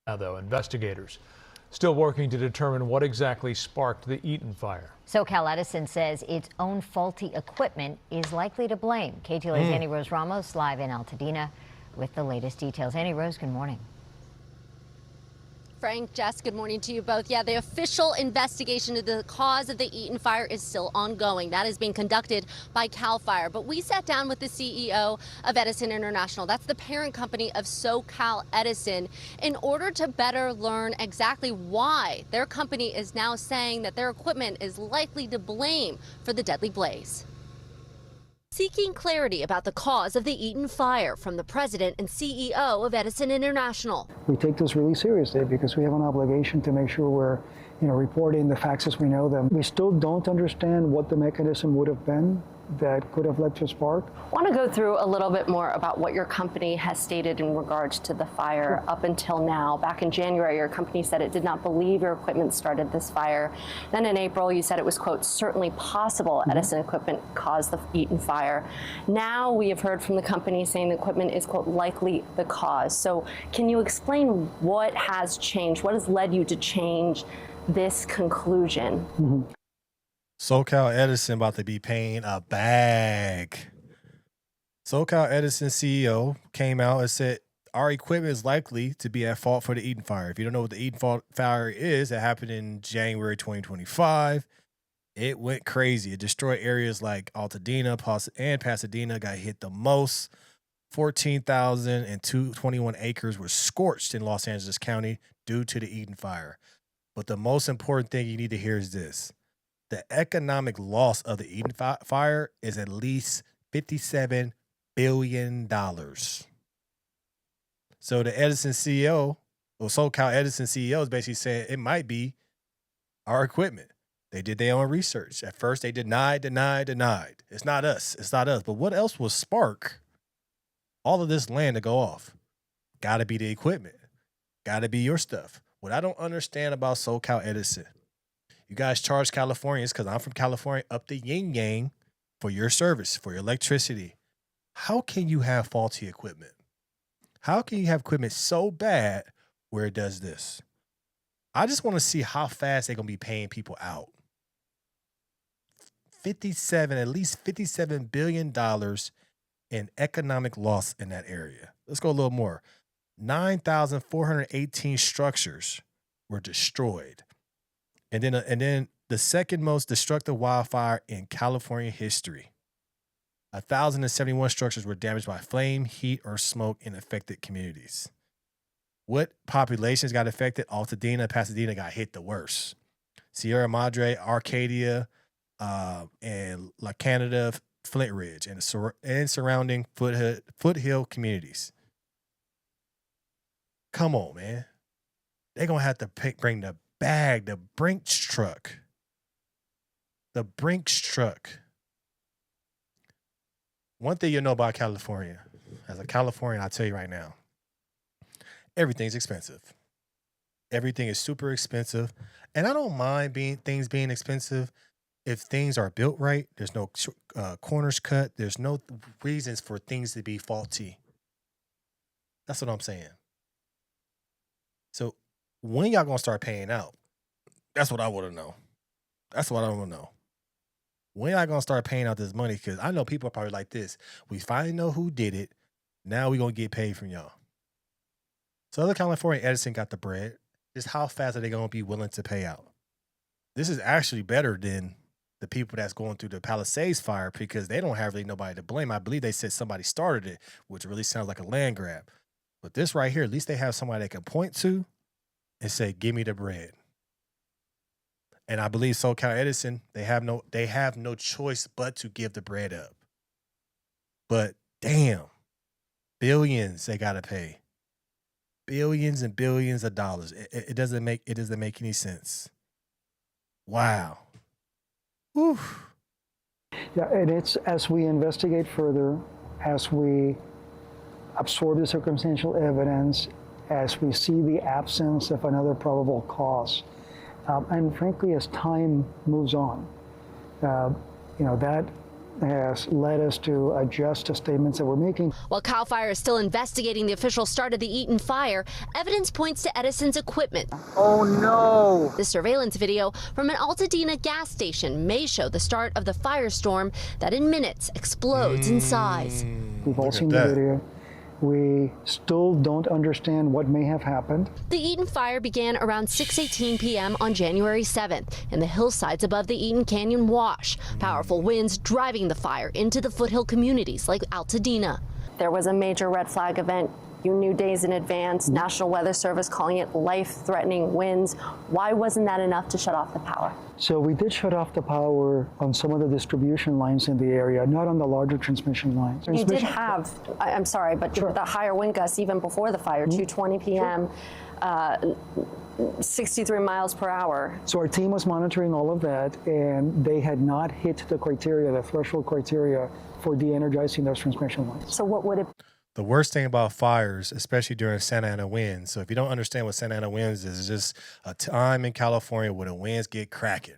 Now, though, investigators still working to determine what exactly sparked the Eaton fire. SoCal Edison says its own faulty equipment is likely to blame. KTLA's Annie Rose Ramos live in Altadena with the latest details. Annie Rose, good morning. Frank, Jess, good morning to you both. Yeah, the official investigation into the cause of the Eaton fire is still ongoing. That is being conducted by CAL FIRE. But we sat down with the CEO of Edison International, that's the parent company of SoCal Edison, in order to better learn exactly why their company is now saying that their equipment is likely to blame for the deadly blaze. Seeking clarity about the cause of the Eaton fire from the president and CEO of Edison International. We take this really seriously because we have an obligation to make sure we're, reporting the facts as we know them. We still don't understand what the mechanism would have been that could have led to a spark. I want to go through a little bit more about what your company has stated in regards to the fire up until now. Back in January, your company said it did not believe your equipment started this fire. Then in April, you said it was, quote, certainly possible Edison equipment caused the Eaton fire. Now we have heard from the company saying the equipment is, quote, likely the cause. So can you explain what has changed? What has led you to change this conclusion? SoCal Edison about to be paying a bag. SoCal Edison CEO came out and said, our equipment is likely to be at fault for the Eaton fire. If you don't know what the Eaton fire is, it happened in January 2025. It went crazy. It destroyed areas like Altadena and Pasadena, got hit the most. 14,221 acres were scorched in Los Angeles County due to the Eaton fire. But the most important thing you need to hear is this. The economic loss of the Eaton fire is at least $57 billion. So the Edison CEO, or SoCal Edison CEO, is basically saying it might be our equipment. They did their own research. At first, they denied. It's not us. But what else will spark all of this land to go off? Got to be the equipment. Got to be your stuff. What I don't understand about SoCal Edison, you guys charge Californians, because I'm from California, up the yin yang for your service, for your electricity. How can you have faulty equipment? How can you have equipment so bad where it does this? I just want to see how fast they're going to be paying people out. At least $57 billion in economic loss in that area. Let's go a little more. 9,418 structures were destroyed. And then the second most destructive wildfire in California history. 1,071 structures were damaged by flame, heat, or smoke in affected communities. What populations got affected? Altadena, Pasadena got hit the worst. Sierra Madre, Arcadia, and La Canada, Flint Ridge, and surrounding foothill communities. Come on, man. They're going to have to bring the bag, the Brinks truck. The Brinks truck. One thing you know about California, as a Californian, I'll tell you right now, everything's expensive. Everything is super expensive. And I don't mind things being expensive if things are built right. There's no corners cut. There's no reasons for things to be faulty. That's what I'm saying. So when y'all gonna start paying out? That's what I want to know. That's what I want to know. When y'all gonna start paying out this money? Because I know people are probably like this. We finally know who did it. Now we gonna get paid from y'all. Southern California Edison got the bread. Just how fast are they gonna be willing to pay out? This is actually better than the people that's going through the Palisades fire because they don't have really nobody to blame. I believe they said somebody started it, which really sounds like a land grab. But this right here, at least they have somebody they can point to and say, give me the bread. And I believe SoCal Edison, they have no choice but to give the bread up. But damn, billions they gotta pay. Billions and billions of dollars. It doesn't make any sense. Wow. Whew. Yeah, and it's as we investigate further, as we absorb the circumstantial evidence, as we see the absence of another probable cause, and frankly, as time moves on, that has led us to adjust the statements that we're making. While CAL FIRE is still investigating the official start of the Eaton fire, evidence points to Edison's equipment. Oh no! The surveillance video from an Altadena gas station may show the start of the firestorm that in minutes explodes in size. We've all seen the video. We still don't understand what may have happened. The Eaton fire began around 6:18 p.m. on January 7th in the hillsides above the Eaton Canyon Wash. Powerful winds driving the fire into the foothill communities like Altadena. There was a major red flag event. You knew days in advance. National Weather Service calling it life-threatening winds. Why wasn't that enough to shut off the power? So we did shut off the power on some of the distribution lines in the area, not on the larger transmission lines. You did have, I'm sorry, but the higher wind gusts even before the fire, 2:20 p.m., 63 miles per hour. So our team was monitoring all of that, and they had not hit the criteria, the threshold criteria for de-energizing those transmission lines. So what would it The worst thing about fires, especially during Santa Ana winds, so if you don't understand what Santa Ana winds is, it's just a time in California where the winds get cracking.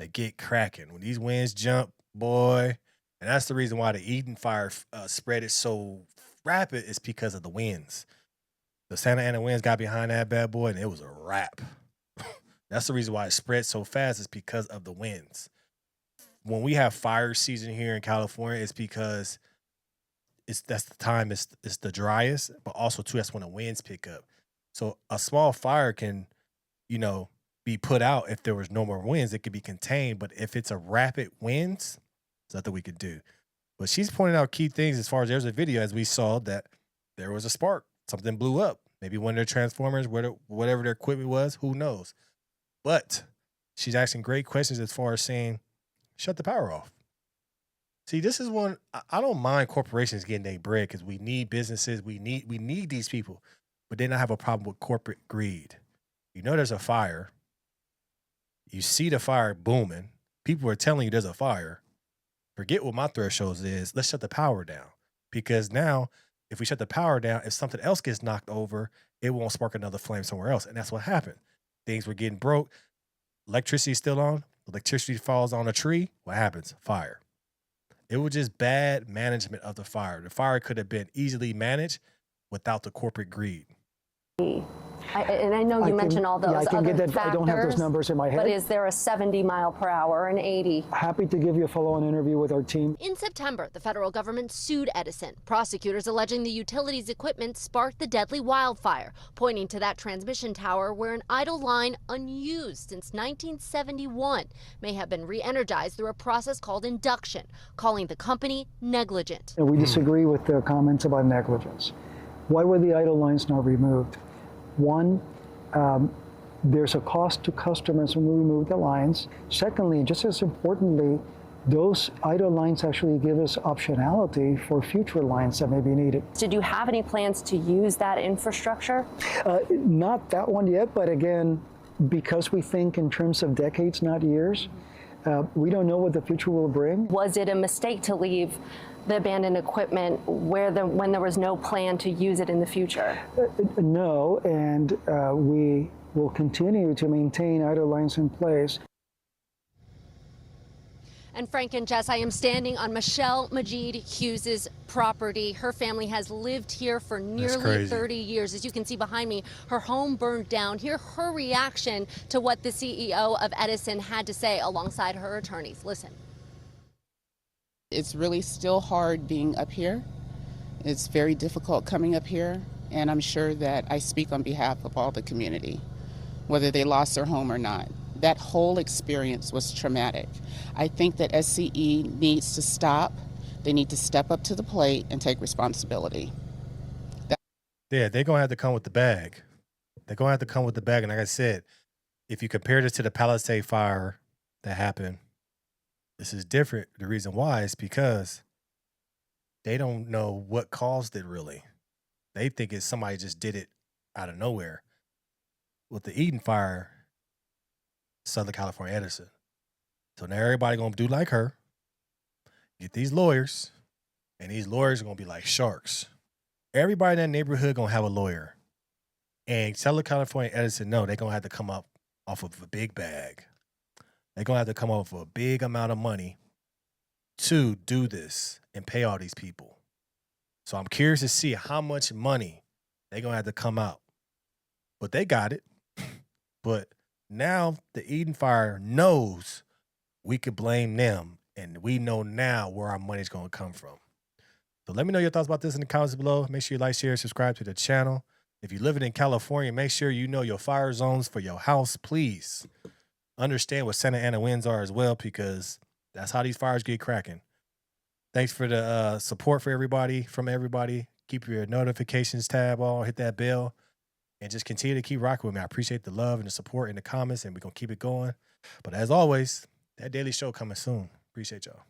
They get cracking. When these winds jump, boy, and that's the reason why the Eaton fire spread is so rapid, is because of the winds. The Santa Ana winds got behind that bad boy, and it was a wrap. That's the reason why it spread so fast, is because of the winds. When we have fire season here in California, it's because that's the time it's the driest, but also too, that's when the winds pick up. So a small fire can, be put out if there was no more winds. It could be contained, but if it's a rapid winds, there's nothing we could do. But she's pointing out key things as far as there's a video, as we saw, that there was a spark. Something blew up. Maybe one of their transformers, whatever their equipment was, who knows. But she's asking great questions as far as saying, shut the power off. See, this is one, I don't mind corporations getting their bread, because we need businesses, we need these people, but then I have a problem with corporate greed. There's a fire. You see the fire booming. People are telling you there's a fire. Forget what my threshold is. Let's shut the power down. Because now, if we shut the power down, if something else gets knocked over, it won't spark another flame somewhere else. And that's what happened. Things were getting broke. Electricity is still on. Electricity falls on a tree. What happens? Fire. It was just bad management of the fire. The fire could have been easily managed without the corporate greed. And I know you mentioned all those other factors. I don't have those numbers in my head. But is there a 70 mile per hour, an 80? Happy to give you a follow-on interview with our team. In September, the federal government sued Edison. Prosecutors alleging the utility's equipment sparked the deadly wildfire, pointing to that transmission tower where an idle line unused since 1971 may have been re-energized through a process called induction, calling the company negligent. And we disagree with the comments about negligence. Why were the idle lines not removed? One, there's a cost to customers when we remove the lines. Secondly, just as importantly, those idle lines actually give us optionality for future lines that may be needed. Did you have any plans to use that infrastructure? Not that one yet, but again, because we think in terms of decades, not years, we don't know what the future will bring. Was it a mistake to leave the abandoned equipment when there was no plan to use it in the future? No, and we will continue to maintain idle lines in place. And Frank and Jess, I am standing on Michelle Majid Hughes's property. Her family has lived here for nearly 30 years. As you can see behind me, her home burned down. Hear her reaction to what the CEO of Edison had to say alongside her attorneys. Listen. It's really still hard being up here. It's very difficult coming up here, and I'm sure that I speak on behalf of all the community, whether they lost their home or not. That whole experience was traumatic. I think that SCE needs to stop. They need to step up to the plate and take responsibility. Yeah, they're going to have to come with the bag. They're going to have to come with the bag. And like I said, if you compare this to the Palisade fire that happened, this is different. The reason why is because they don't know what caused it really. They think it's somebody just did it out of nowhere. With the Eaton fire, Southern California Edison. So now everybody going to do like her, get these lawyers, and these lawyers are going to be like sharks. Everybody in that neighborhood going to have a lawyer. And Southern California Edison, no, they're going to have to come up off of a big bag. They're going to have to come up with a big amount of money to do this and pay all these people. So I'm curious to see how much money they're going to have to come out. But they got it. But now the Eaton fire knows we could blame them, and we know now where our money's going to come from. So let me know your thoughts about this in the comments below. Make sure you like, share, subscribe to the channel. If you're living in California, make sure you know your fire zones for your house. Please understand what Santa Ana winds are as well, because that's how these fires get cracking. Thanks for the support from everybody. Keep your notifications tab on, hit that bell, and just continue to keep rocking with me. I appreciate the love and the support in the comments, and we're going to keep it going. But as always, that daily show coming soon. Appreciate y'all.